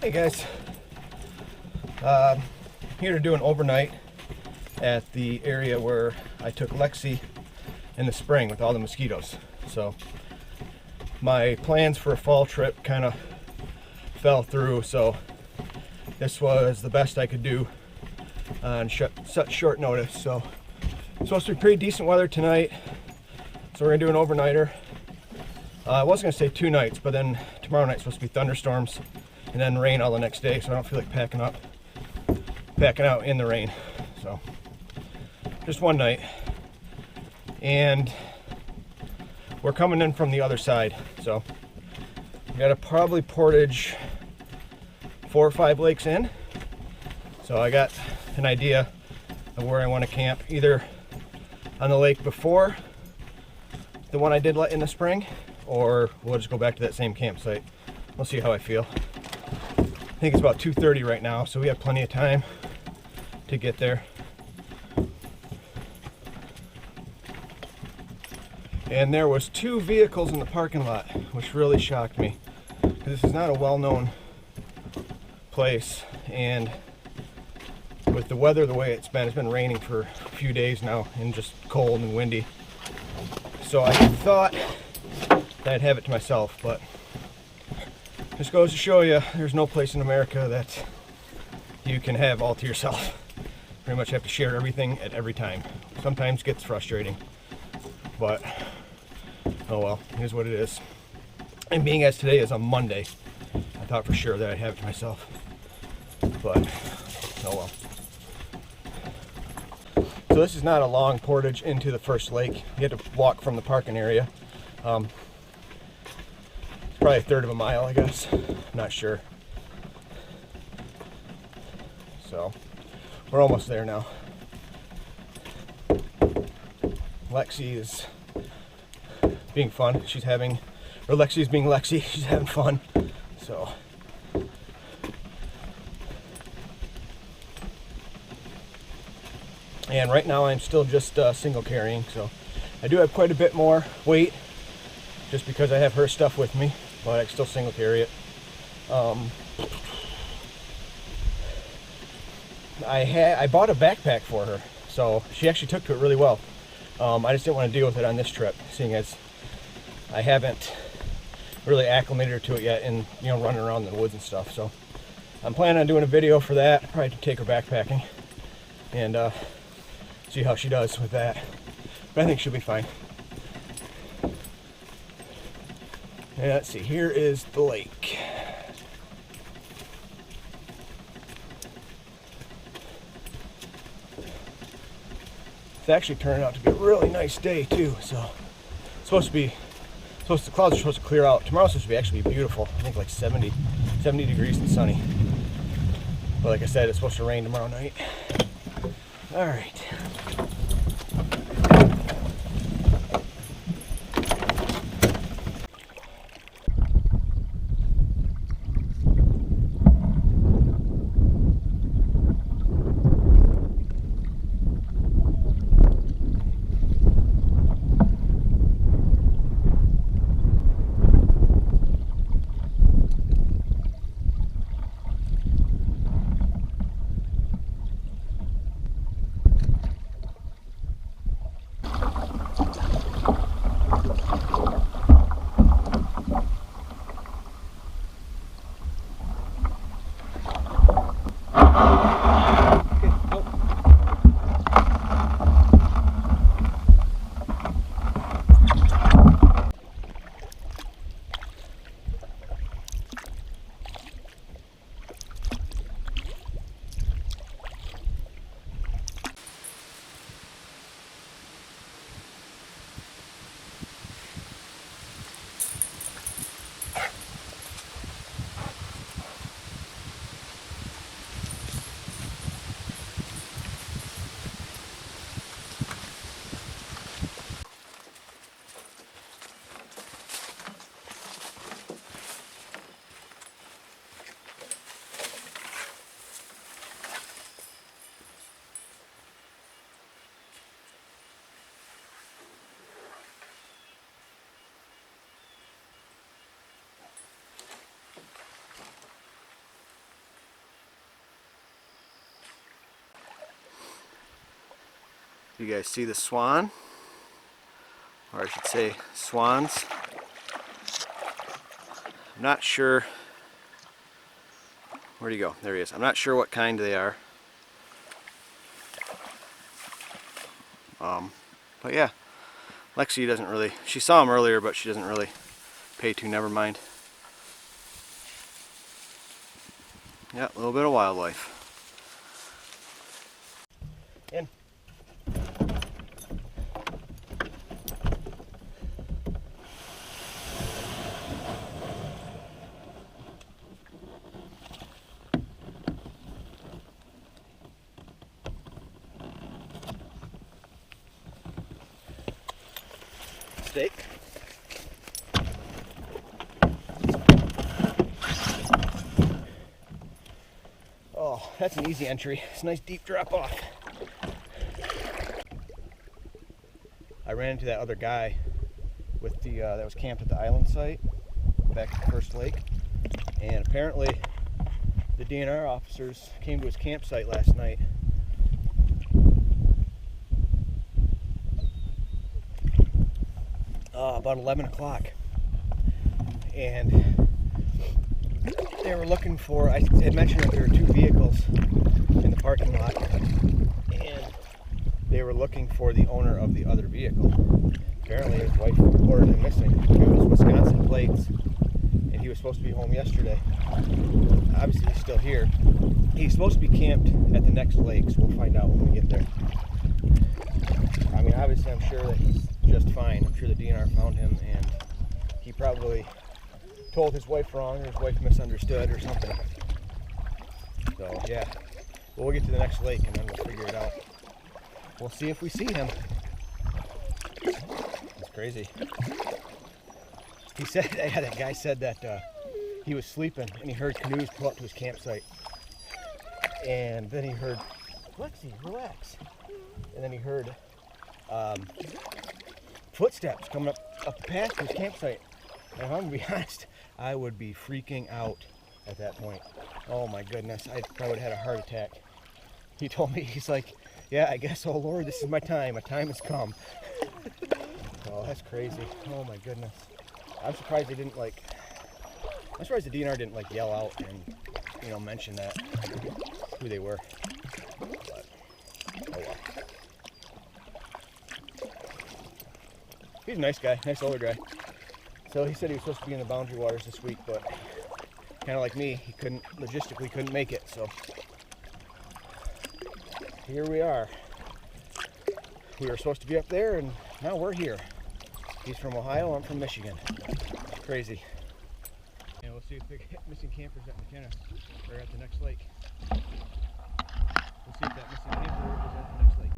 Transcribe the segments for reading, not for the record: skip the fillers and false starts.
Hey guys, here to do an overnight at the area where I took Lexi in the spring with all the mosquitoes. So my plans for a fall trip kind of fell through, so this was the best I could do on such short notice. So it's supposed to be pretty decent weather tonight, so we're gonna do an overnighter. I was gonna say 2 nights, but then tomorrow night's supposed to be thunderstorms and then rain all the next day, so I don't feel like packing out in the rain. So just 1 night, and we're coming in from the other side, so we got to probably portage 4 or 5 lakes in. So I got an idea of where I want to camp, either on the lake before the one I did in the spring, or we'll just go back to that same campsite. We'll see how I feel. I think it's about 2:30 right now, so we have plenty of time to get there. And there was 2 vehicles in the parking lot, which really shocked me. This is not a well-known place, and with the weather the way it's been raining for a few days now and just cold and windy. So I thought that I'd have it to myself, but just goes to show you there's no place in America that you can have all to yourself. Pretty much have to share everything at every time. Sometimes gets frustrating, but oh well, here's what it is. And being as today is a Monday, I thought for sure that I'd have it to myself, but oh well. So this is not a long portage into the first lake. You had to walk from the parking area. Probably 1/3 of a mile, I guess. I'm not sure. So we're almost there now. Lexi is being fun. Lexi's being Lexi. She's having fun. So and right now I'm still just single carrying, so I do have quite a bit more weight just because I have her stuff with me, but I can still single carry it. I bought a backpack for her, so she actually took to it really well. I just didn't want to deal with it on this trip, seeing as I haven't really acclimated her to it yet, and running around in the woods and stuff. So I'm planning on doing a video for that. Probably to take her backpacking and see how she does with that, but I think she'll be fine. And let's see, here is the lake. It's actually turning out to be a really nice day too, so it's the clouds are supposed to clear out. Tomorrow's supposed to be actually beautiful. I think like 70 degrees and sunny. But like I said, it's supposed to rain tomorrow night. All right. You guys see the swan, or I should say swans. I'm not sure. Where'd he go? There he is. I'm not sure what kind they are. But yeah, Lexi doesn't really, she saw him earlier, but she doesn't really pay to, never mind. Yeah, a little bit of wildlife. In. Steak. Oh, that's an easy entry. It's a nice deep drop off. I ran into that other guy with the that was camped at the island site back at the first lake, and apparently the DNR officers came to his campsite last night. About 11 o'clock, and they were looking for, I had mentioned that there were 2 vehicles in the parking lot, and they were looking for the owner of the other vehicle. Apparently his wife reported him missing. It was Wisconsin plates, and he was supposed to be home yesterday. Obviously he's still here. He's supposed to be camped at the next lake, so we'll find out when we get there. I mean, obviously I'm sure that he's just fine. I'm sure the DNR found him, and he probably told his wife wrong, or his wife misunderstood or something. So yeah, we'll get to the next lake and then we'll figure it out. We'll see if we see him. It's crazy. He said, yeah, that guy said that he was sleeping and he heard canoes pull up to his campsite, and then he heard, Lexi, relax, and then he heard footsteps coming up the path to his campsite. And if I'm gonna be honest, I would be freaking out at that point. Oh my goodness, I probably would have had a heart attack. He told me, he's like, yeah, I guess, oh Lord, this is my time. My time has come. Oh, that's crazy. Oh my goodness. I'm surprised they didn't I'm surprised the DNR didn't yell out and, you know, mention that, who they were. But, oh well. He's a nice guy, nice older guy. So he said he was supposed to be in the boundary waters this week, but kind of like me, he logistically couldn't make it, so here we are. We were supposed to be up there, and now we're here. He's from Ohio, I'm from Michigan. It's crazy. And we'll see if they get missing campers at McKenna, or at the next lake. We'll see if that missing camper is at the next lake.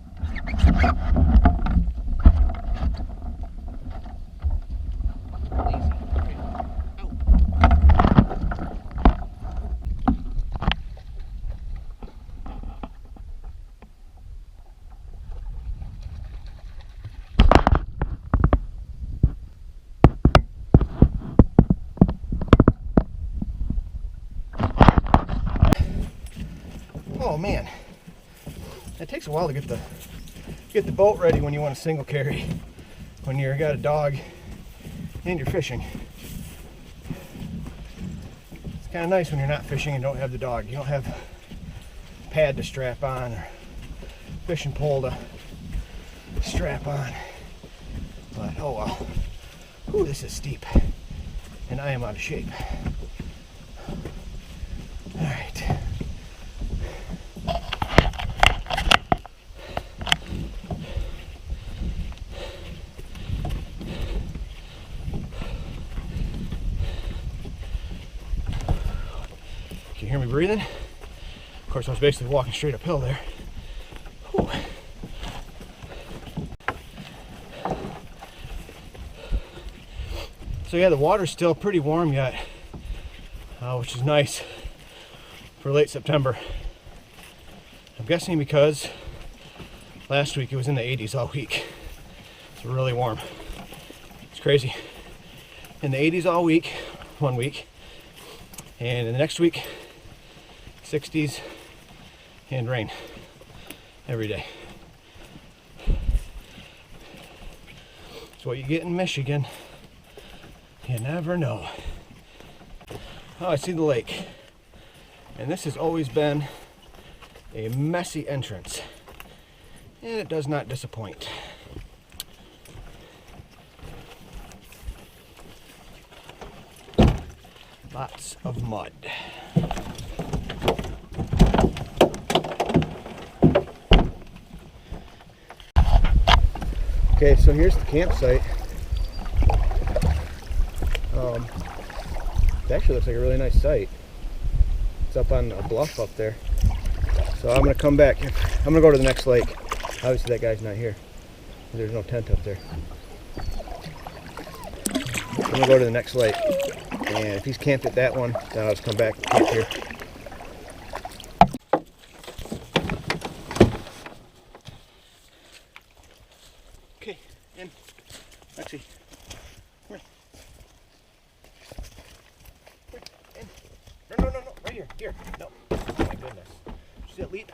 Oh man, it takes a while to get the boat ready when you want to single carry, when you've got a dog and you're fishing. It's kind of nice when you're not fishing and don't have the dog. You don't have a pad to strap on or fishing pole to strap on. But oh well. Ooh, this is steep, and I am out of shape. All right. Can you hear me breathing? Of course, I was basically walking straight uphill there. Whew. So yeah, the water's still pretty warm yet, which is nice for late September. I'm guessing because last week it was in the 80s all week. It's really warm. It's crazy. In the 80s all week, 1 week, and in the next week, 60s and rain every day. It's what you get in Michigan. You never know. Oh, I see the lake. And this has always been a messy entrance. And it does not disappoint. Lots of mud. Okay, so here's the campsite. It actually looks like a really nice site. It's up on a bluff up there. So I'm gonna come back. I'm gonna go to the next lake. Obviously that guy's not here. There's no tent up there. I'm gonna go to the next lake. And if he's camped at that one, then I'll just come back and camp here. Okay, in. Lexi. Come here. In. No. Right here. Here. No. Oh my goodness. See that leap?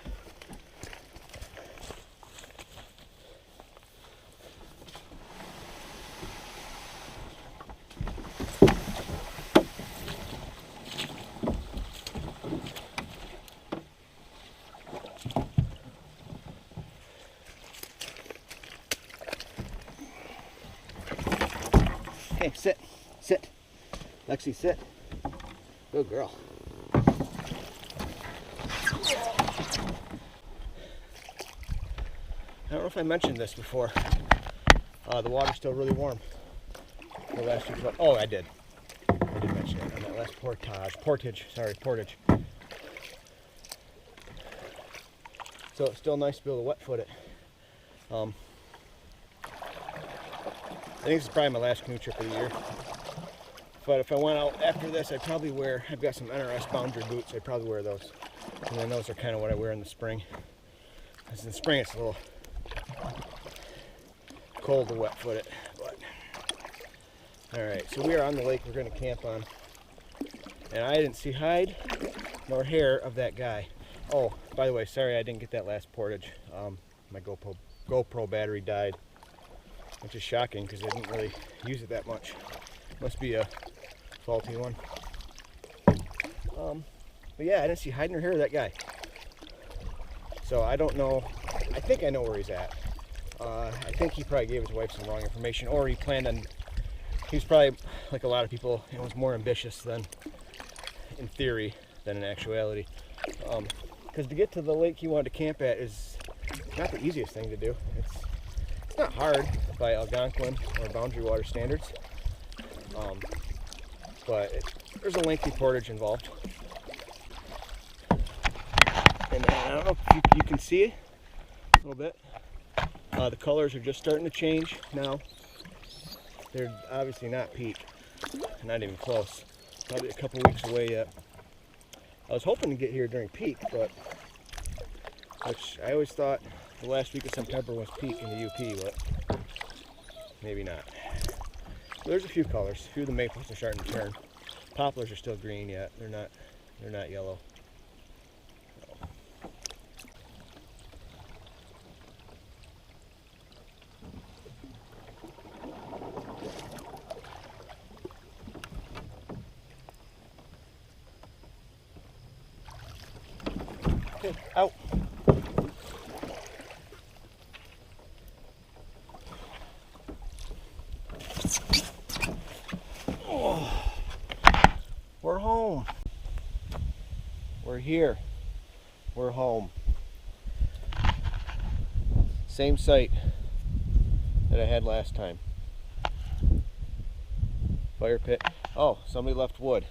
Okay, sit. Lexi, sit. Good girl. I don't know if I mentioned this before. The water's still really warm. The last week, oh, I did mention it on that last portage. So it's still nice to be able to wet foot it. I think this is probably my last canoe trip of the year. But if I went out after this, I've got some NRS boundary boots, I'd probably wear those. And then those are kind of what I wear in the spring. Because in the spring it's a little cold to wet foot it. But alright, so we are on the lake we're going to camp on. And I didn't see hide nor hair of that guy. Oh, by the way, sorry I didn't get that last portage. My GoPro battery died. Which is shocking because I didn't really use it that much. Must be a faulty one. But yeah, I didn't see hide nor hair of that guy. So I don't know. I think I know where he's at. I think he probably gave his wife some wrong information, or he planned on. He's probably, like a lot of people, was more ambitious than, in theory, than in actuality. Because to get to the lake he wanted to camp at is not the easiest thing to do. It's not hard by Algonquin or Boundary Water standards, but there's a lengthy portage involved. And I don't know if you can see it a little bit. The colors are just starting to change now. They're obviously not peak, not even close. Probably a couple weeks away yet. I was hoping to get here during peak, but which I always thought the last week of September was peak in the UP, but maybe not. There's a few colors. A few of the maples are starting to turn. Poplars are still green yet. They're not yellow. Okay, out. We're home. We're here. We're home. Same site that I had last time. Fire pit. Oh, somebody left wood.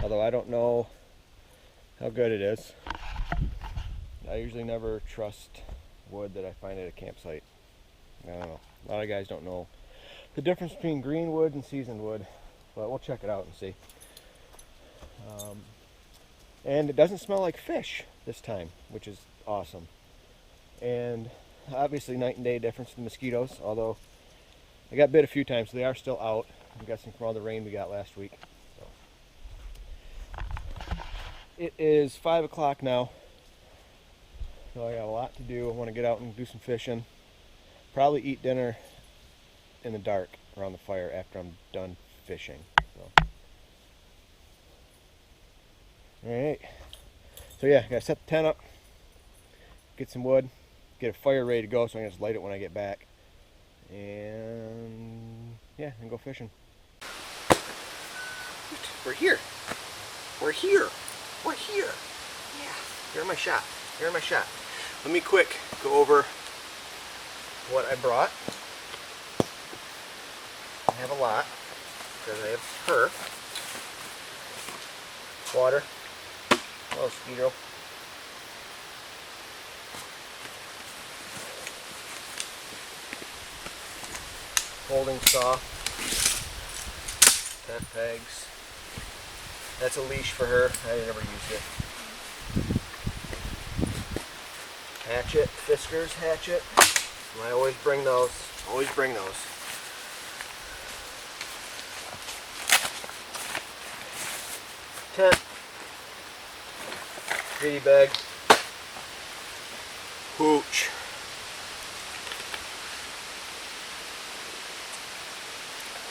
Although I don't know how good it is. I usually never trust wood that I find at a campsite. I don't know. A lot of guys don't know the difference between green wood and seasoned wood. But we'll check it out and see. And it doesn't smell like fish this time, which is awesome. And obviously night and day difference in mosquitoes, although I got bit a few times, so they are still out. I'm guessing from all the rain we got last week. So. It is 5 o'clock now, so I got a lot to do. I want to get out and do some fishing. Probably eat dinner in the dark around the fire after I'm done fishing. So. Alright. So yeah, gotta set the tent up, get some wood, get a fire ready to go so I can just light it when I get back. And yeah, and go fishing. We're here. We're here. We're here. Yeah. Here's my shot. Here's my shot. Let me quick go over what I brought. I have a lot because I have her, water, a little ski drill, folding saw, tent pegs. That's a leash for her. I never used it. Hatchet, Fisker's hatchet. I always bring those. Always bring those. Tent. Greedy bag. Hooch.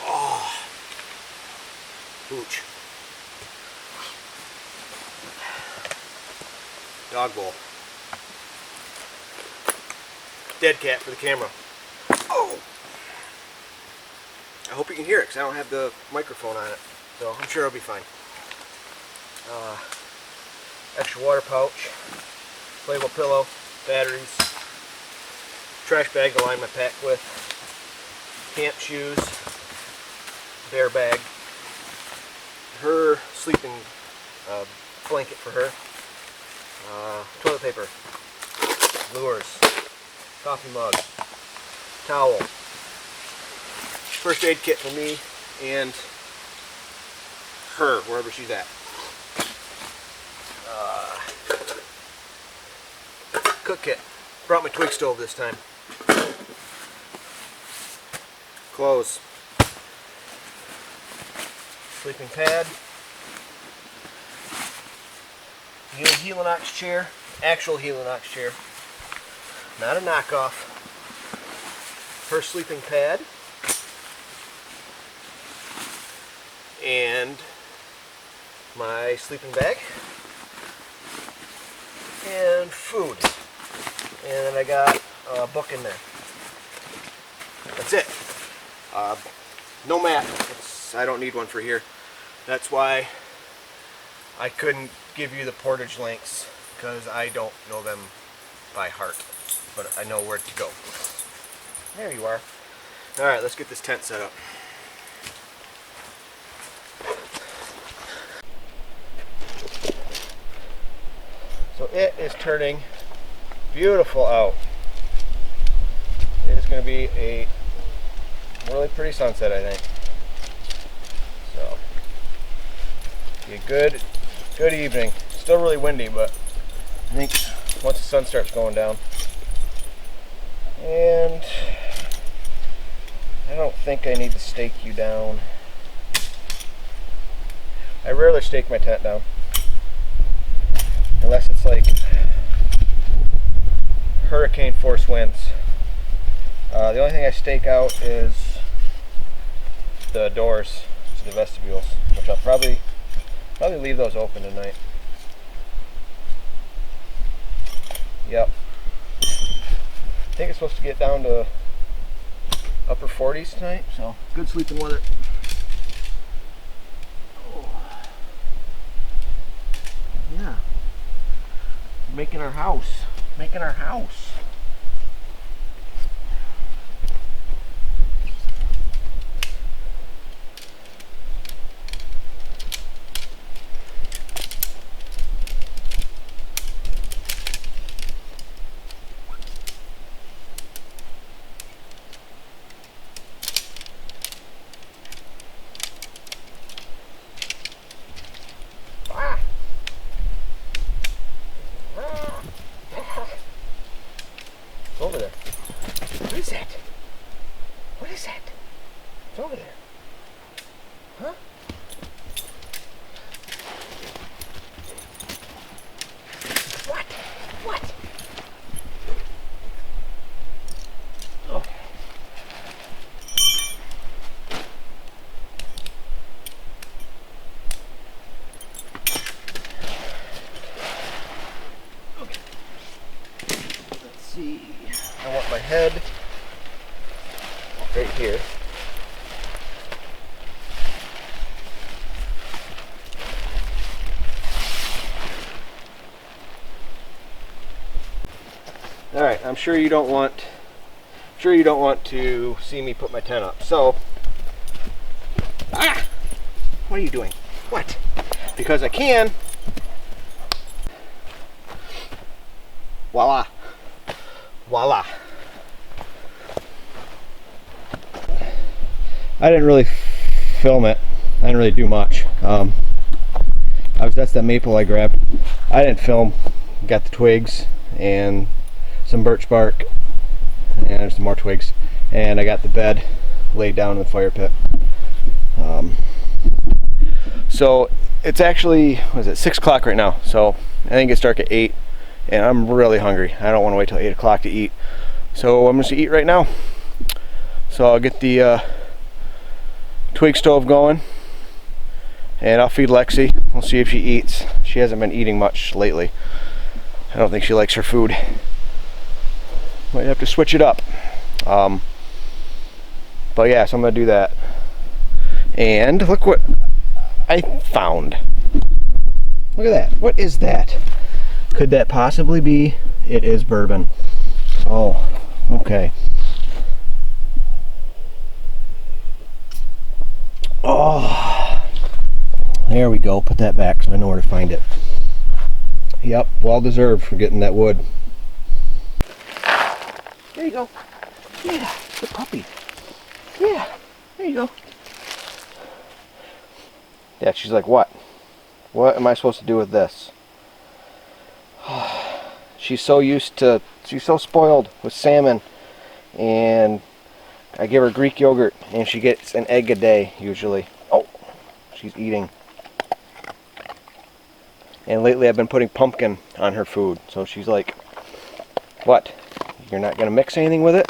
Oh. Hooch. Dog bowl. Dead cat for the camera. Oh! I hope you can hear it because I don't have the microphone on it. So I'm sure it'll be fine. Extra water pouch. Inflatable pillow. Batteries. Trash bag to line my pack with. Camp shoes. Bear bag. Her sleeping blanket for her. Toilet paper, lures, coffee mug, towel, first aid kit for me and her, wherever she's at. Cook kit. Brought my twig stove this time. Clothes. Sleeping pad. New Helinox chair, actual Helinox chair, not a knockoff. Her sleeping pad, and my sleeping bag, and food. And then I got a book in there. That's it. No map. I don't need one for here. That's why I couldn't give you the portage links, because I don't know them by heart, but I know where to go. There you are. Alright, let's get this tent set up. So it is turning beautiful out. It is going to be a really pretty sunset, I think. So, be a good evening. Still really windy, but I think once the sun starts going down. And I don't think I need to stake you down. I rarely stake my tent down. Unless it's like hurricane force winds. The only thing I stake out is the doors to the vestibules, which I'll probably leave those open tonight. Yep. I think it's supposed to get down to upper 40s tonight, so good sleeping weather. Oh. Yeah. Making our house. Making our house. Over there. What is that? What is that? It's over there. Huh? What? What? Okay. see. I want my head right here. All right, I'm sure you don't want to see me put my tent up. So, what are you doing? What? Because I can. Voila. Voila. I didn't really film it. I didn't really do much. That's that maple I grabbed. I didn't film. Got the twigs and some birch bark and some more twigs, and I got the bed laid down in the fire pit. So it's actually, what is it, 6 o'clock right now, so I think it's dark at 8, and I'm really hungry. I don't want to wait till 8 o'clock to eat, so I'm just gonna eat right now. So I'll get the twig stove going, and I'll feed Lexi. We'll see if she eats. She hasn't been eating much lately. I don't think she likes her food. Might have to switch it up. But yeah, so I'm gonna do that. And look what I found. Look at that. What is that? Could that possibly be? It is bourbon. Oh, okay. Oh, there we go. Put that back so I know where to find it. Yep, well deserved for getting that wood. There you go. Yeah, the puppy. Yeah, there you go. Yeah, she's like, what? What am I supposed to do with this? She's so spoiled with salmon, and I give her Greek yogurt, and she gets an egg a day, usually. Oh, she's eating. And lately I've been putting pumpkin on her food, so she's like, what? You're not going to mix anything with it?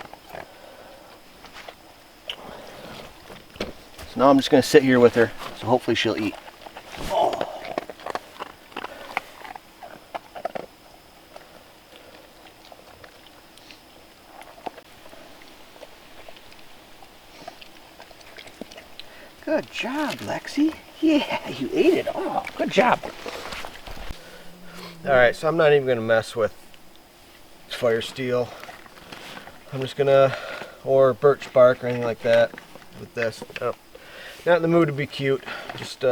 So now I'm just going to sit here with her, so hopefully she'll eat. Oh. Good job, Lexi. Yeah, you ate it all. Good job. Alright, so I'm not even going to mess with fire steel. I'm just going to, or birch bark or anything like that with this. Oh, not in the mood to be cute. Just,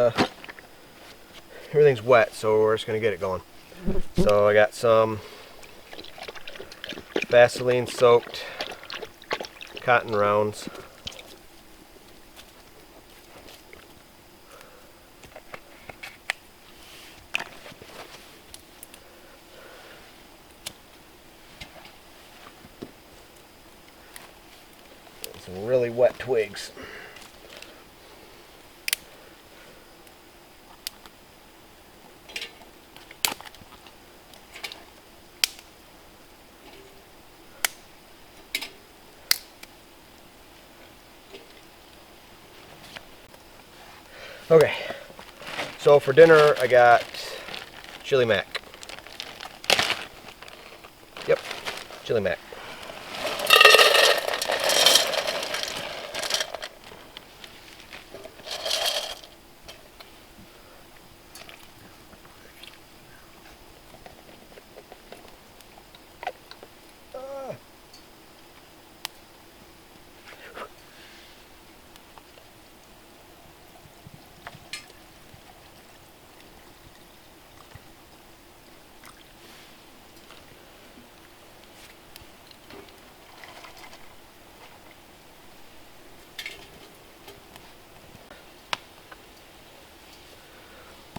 everything's wet, so we're just going to get it going. So I got some Vaseline soaked cotton rounds. Some really wet twigs. Okay, so for dinner I got chili mac. Yep, chili mac.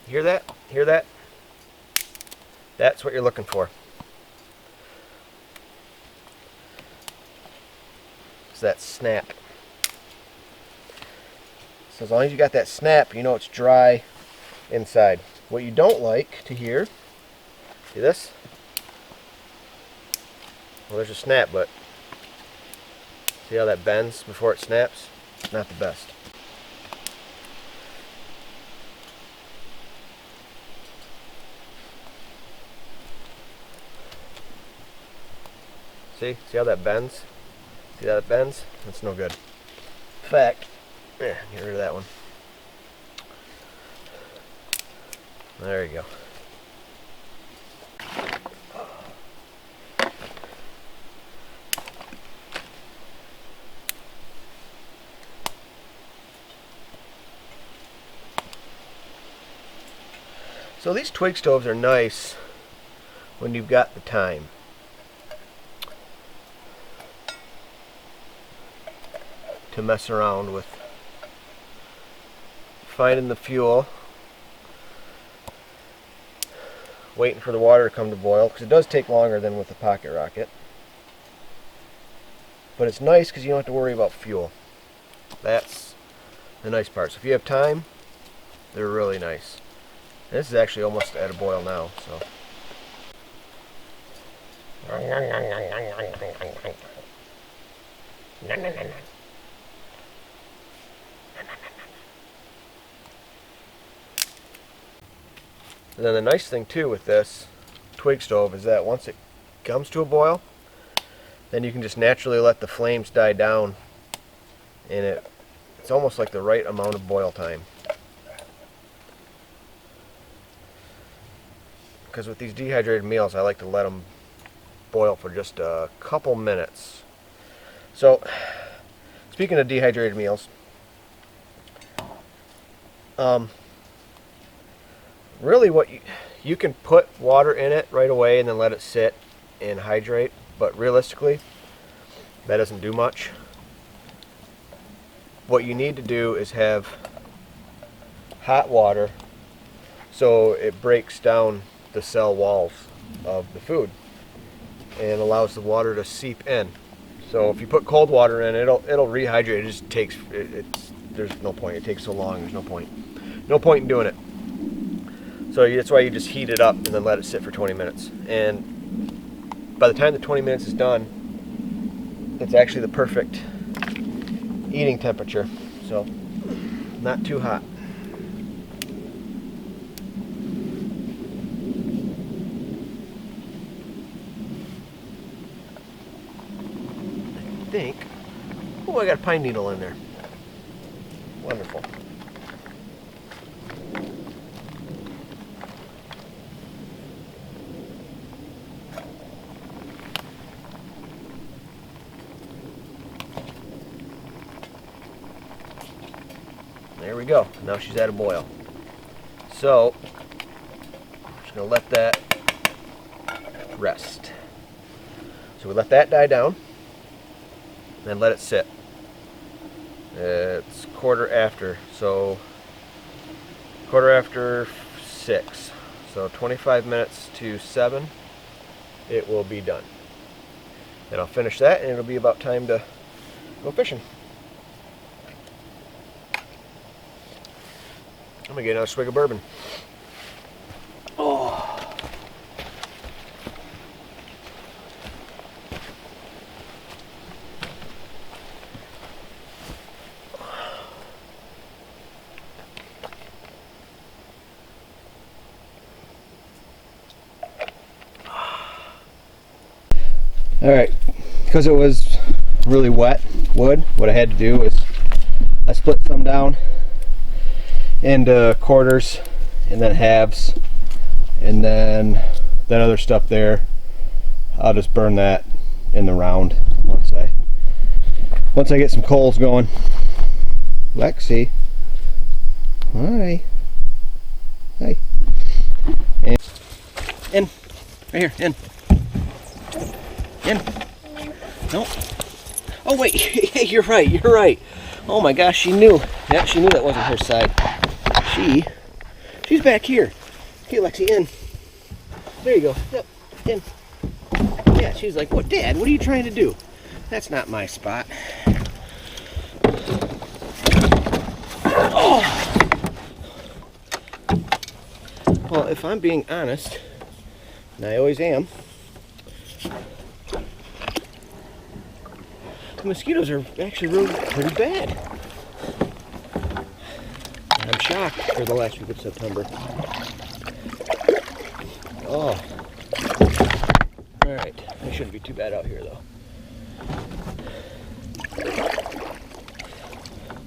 Hear that? Hear that? That's what you're looking for. It's that snap. So as long as you got that snap, you know it's dry inside. What you don't like to hear, see this? Well, there's a snap, but see how that bends before it snaps? Not the best. See how that bends? See how that bends? That's no good. In fact, get rid of that one. There you go. So these twig stoves are nice when you've got the time. To mess around with finding the fuel, waiting for the water to come to boil, because it does take longer than with the pocket rocket. But it's nice because you don't have to worry about fuel. That's the nice part. So if you have time, they're really nice. And this is actually almost at a boil now, so. And then the nice thing too with this twig stove is that once it comes to a boil, then you can just naturally let the flames die down, and it's almost like the right amount of boil time. Because with these dehydrated meals, I like to let them boil for just a couple minutes. So, speaking of dehydrated meals, really what you can put water in it right away and then let it sit and hydrate, but realistically that doesn't do much. What you need to do is have hot water so it breaks down the cell walls of the food and allows the water to seep in. So if you put cold water in, it'll rehydrate. It just takes there's no point. It takes so long. There's no point in doing it. So that's why you just heat it up and then let it sit for 20 minutes. And by the time the 20 minutes is done, it's actually the perfect eating temperature. So not too hot. I think, oh, I got a pine needle in there. Wonderful. There we go. Now she's at a boil. So, I'm just going to let that rest. So we let that die down, then let it sit. It's quarter after, so quarter after 6. So 25 minutes to 7, it will be done. And I'll finish that, and it'll be about time to go fishing. I'm gonna get another swig of bourbon. Oh. All right, because it was really wet wood, what I had to do is I split some down into quarters and then halves, and then that other stuff there, I'll just burn that in the round once I get some coals going. Lexi, hi, hi, and in, right here, in, no, oh wait, hey, you're right. Oh my gosh, she knew. Yeah, she knew that wasn't her side. She's back here. Okay, Lexi, in. There you go. Yep, in. Yeah, she's like, what, Dad, what are you trying to do? That's not my spot. Oh. Well, if I'm being honest, and I always am, the mosquitoes are actually really pretty bad. I'm shocked for the last week of September. Oh. Alright, I should shouldn't be too bad out here though.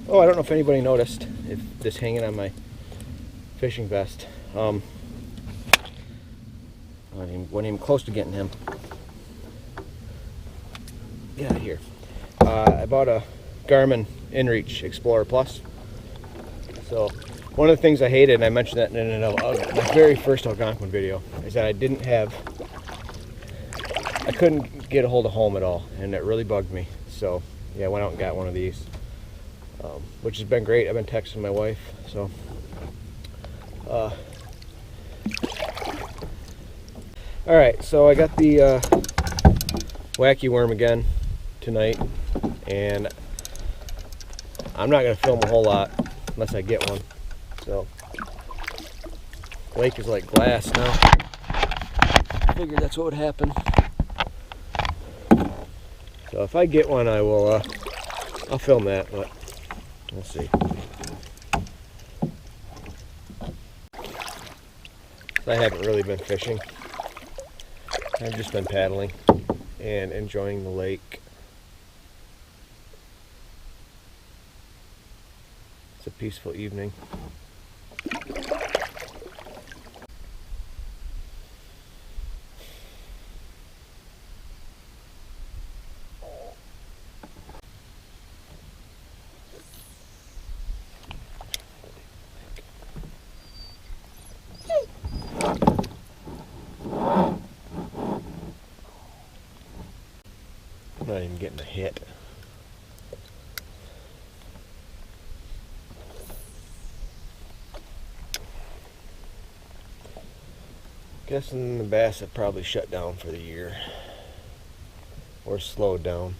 Oh, I don't know if anybody noticed if this hanging on my fishing vest. I wasn't even close to getting him. Get out of here. I bought a Garmin InReach Explorer Plus. So one of the things I hated, and I mentioned that in my very first Algonquin video, is that I couldn't get a hold of home at all, and it really bugged me. So yeah, I went out and got one of these, which has been great. I've been texting my wife, so all right, so I got the wacky worm again tonight, and I'm not gonna film a whole lot unless I get one. So lake is like glass now. I figured that's what would happen. So if I get one, I will I'll film that, but we'll see. So I haven't really been fishing. I've just been paddling and enjoying the lake. It's a peaceful evening. I'm not even getting a hit. Guessing the bass have probably shut down for the year or slowed down.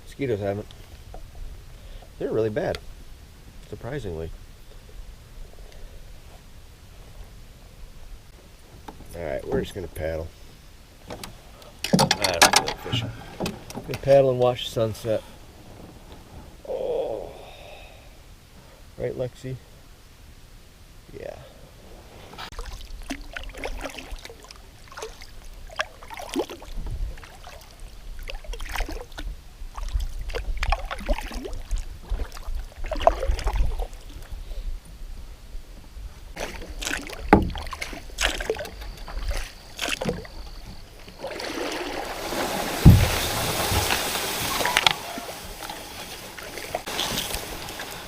Mosquitoes haven't. They're really bad, surprisingly. Alright, we're just gonna paddle. I don't feel like fishing. Gonna paddle and watch the sunset. Oh, right, Lexi? Yeah.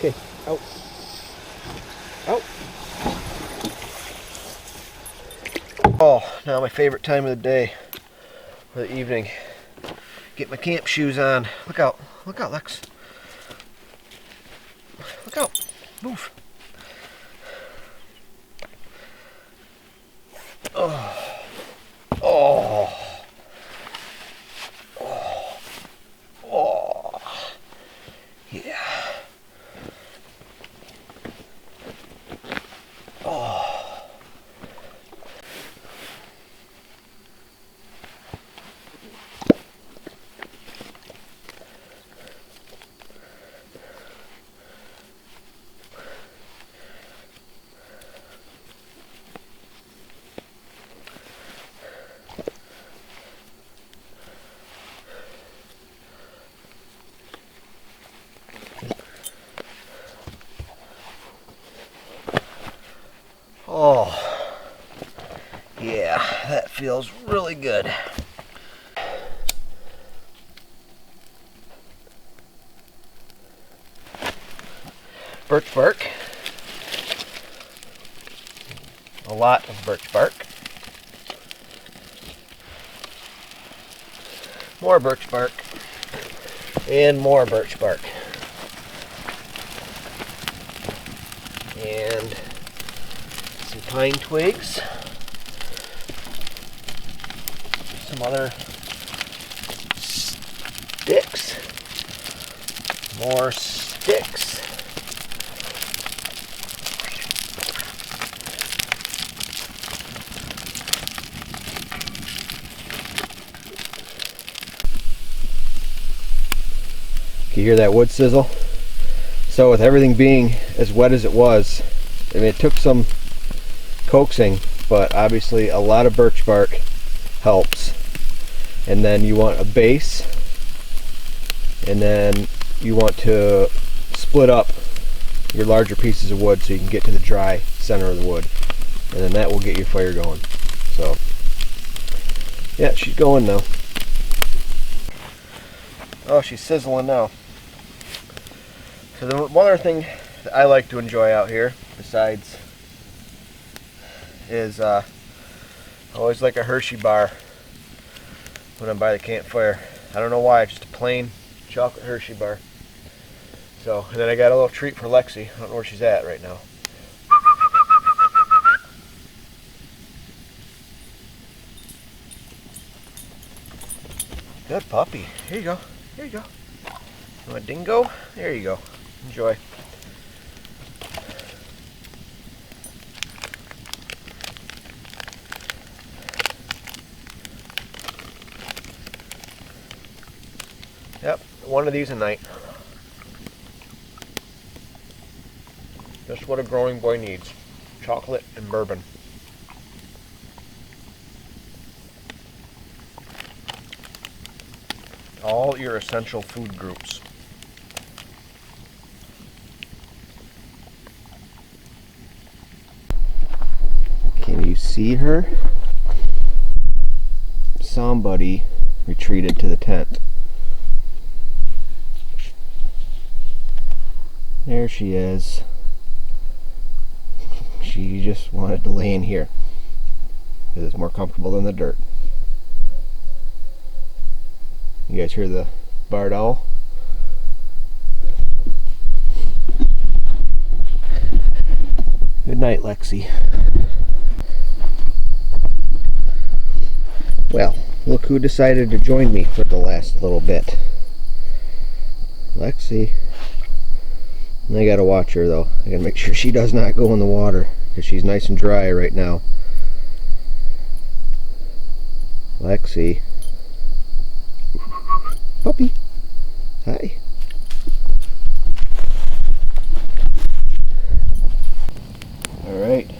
Okay, out. Out. Oh, now my favorite time of the day, for the evening. Get my camp shoes on. Look out, Lex. Look out, move. Oh, oh, oh, oh, yeah. Oh. Oh, yeah, that feels really good. Birch bark. A lot of birch bark. More birch bark. And more birch bark. And some pine twigs, some other sticks, more sticks, can you hear that wood sizzle? So with everything being as wet as it was, I mean, it took some coaxing, but obviously a lot of birch bark helps. And then you want a base, and then you want to split up your larger pieces of wood so you can get to the dry center of the wood, and then that will get your fire going. So yeah, she's going now. Oh, she's sizzling now. So the one other thing that I like to enjoy out here, besides, is I always like a Hershey bar when I'm by the campfire. I don't know why, just a plain chocolate Hershey bar. So, and then I got a little treat for Lexi. I don't know where she's at right now. Good puppy. Here you go. Here you go. You want a dingo? There you go. Enjoy. Yep, one of these a night. Just what a growing boy needs. Chocolate and bourbon. All your essential food groups. Can you see her? Somebody retreated to the tent. There she is. She just wanted to lay in here because it's more comfortable than the dirt. You guys hear the barred owl? Good night, Lexi. Well, look who decided to join me for the last little bit. Lexi. And I gotta watch her though. I gotta make sure she does not go in the water because she's nice and dry right now. Lexi. Puppy. Hi. Alright.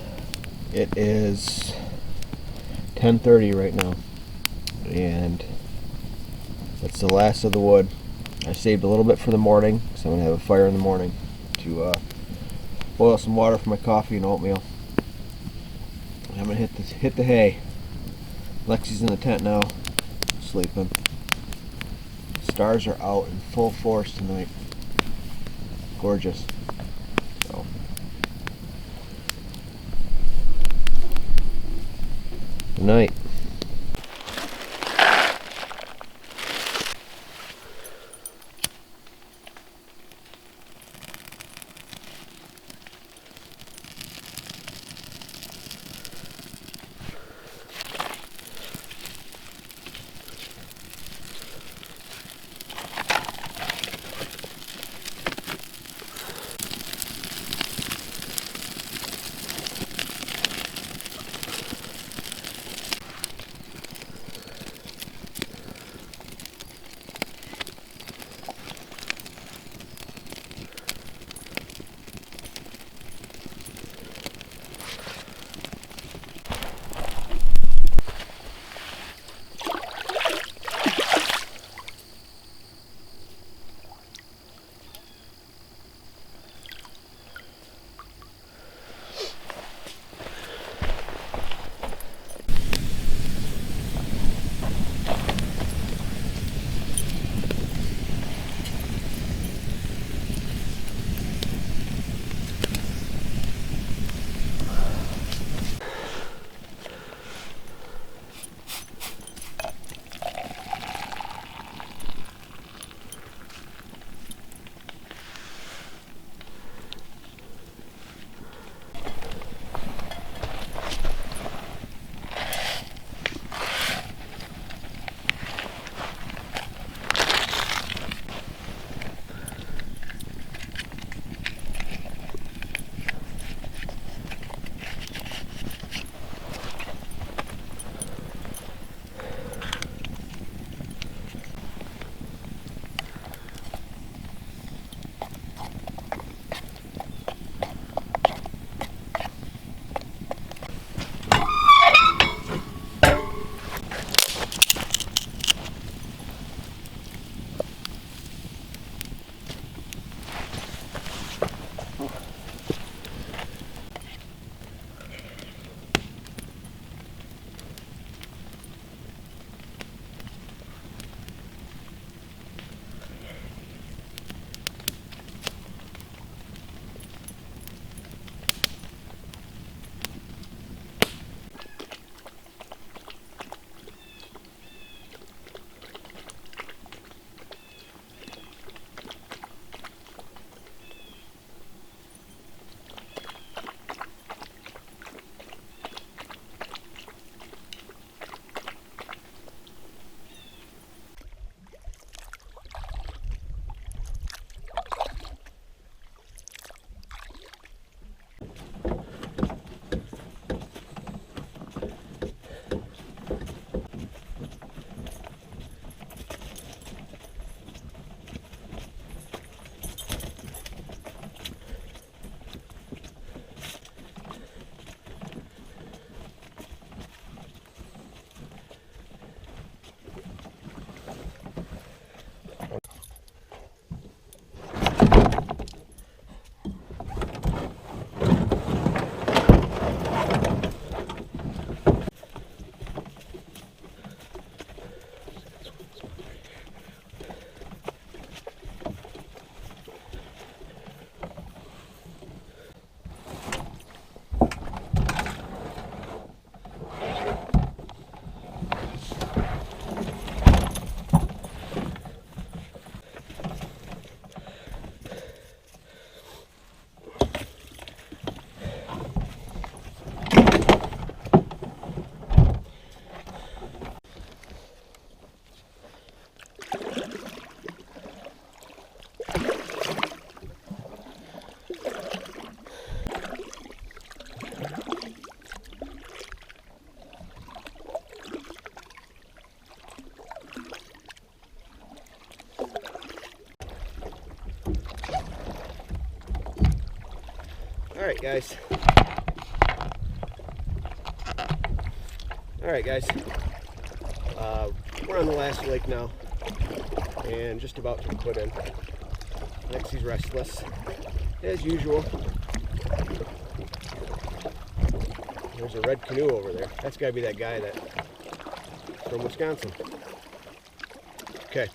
It is 10:30 right now. And that's the last of the wood. I saved a little bit for the morning, so I'm going to have a fire in the morning to boil some water for my coffee and oatmeal. I'm going to hit the hay. Lexi's in the tent now, sleeping. Stars are out in full force tonight. Gorgeous. So. Good night. Alright guys. Alright guys. We're on the last lake now. And just about to put in. Lexi's restless, as usual. There's a red canoe over there. That's gotta be that guy that from Wisconsin. Okay.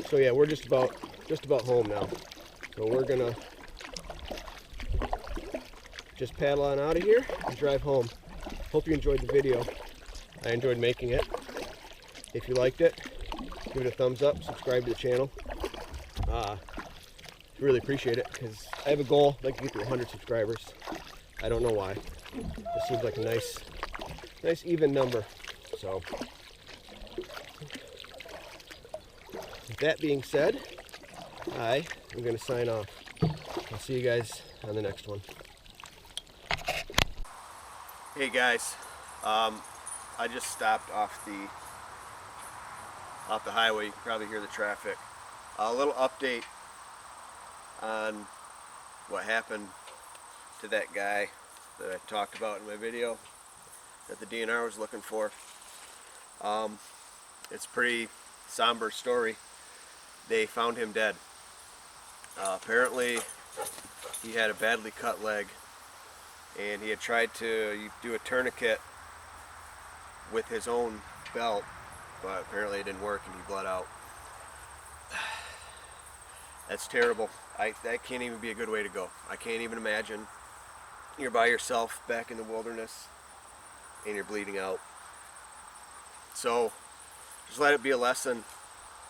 So yeah, we're just about home now. So we're gonna just paddle on out of here and drive home. Hope you enjoyed the video. I enjoyed making it. If you liked it, give it a thumbs up, subscribe to the channel. Really appreciate it, because I have a goal. I'd like to get to 100 subscribers. I don't know why. This seems like a nice even number. So, with that being said, I am going to sign off. I'll see you guys on the next one. Hey guys, I just stopped off the highway. You can probably hear the traffic. A little update on what happened to that guy that I talked about in my video that the DNR was looking for. It's a pretty somber story. They found him dead. Apparently he had a badly cut leg, and he had tried to do a tourniquet with his own belt, but apparently it didn't work and he bled out. That's terrible. That can't even be a good way to go. I can't even imagine you're by yourself back in the wilderness and you're bleeding out. So just let it be a lesson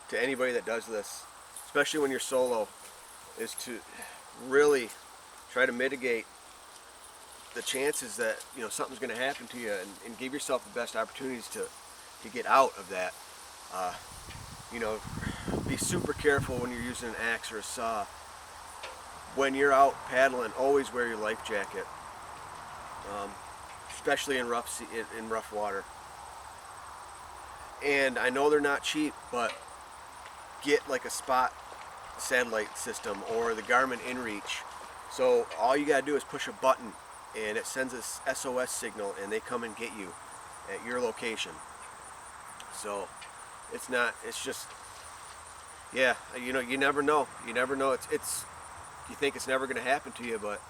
to anybody that does this, especially when you're solo, is to really try to mitigate the chances that something's going to happen to you, and give yourself the best opportunities to get out of that. Be super careful when you're using an axe or a saw. When you're out paddling, always wear your life jacket, especially in rough water. And I know they're not cheap, but get like a spot satellite system or the Garmin InReach. So all you gotta do is push a button and it sends a SOS signal, and they come and get you at your location. So it's just, yeah, you never know. You never know. You think it's never going to happen to you, but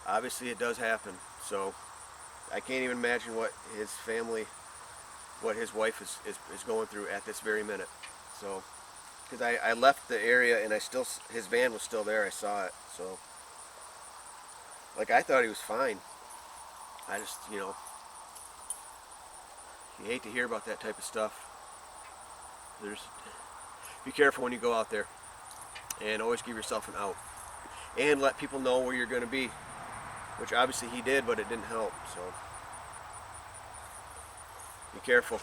obviously it does happen. So I can't even imagine what his family, what his wife is going through at this very minute. So, because I left the area and his van was still there. I saw it. So, like, I thought he was fine. I just, you hate to hear about that type of stuff. Be careful when you go out there, and always give yourself an out, and let people know where you're going to be, which obviously he did, but it didn't help. So be careful.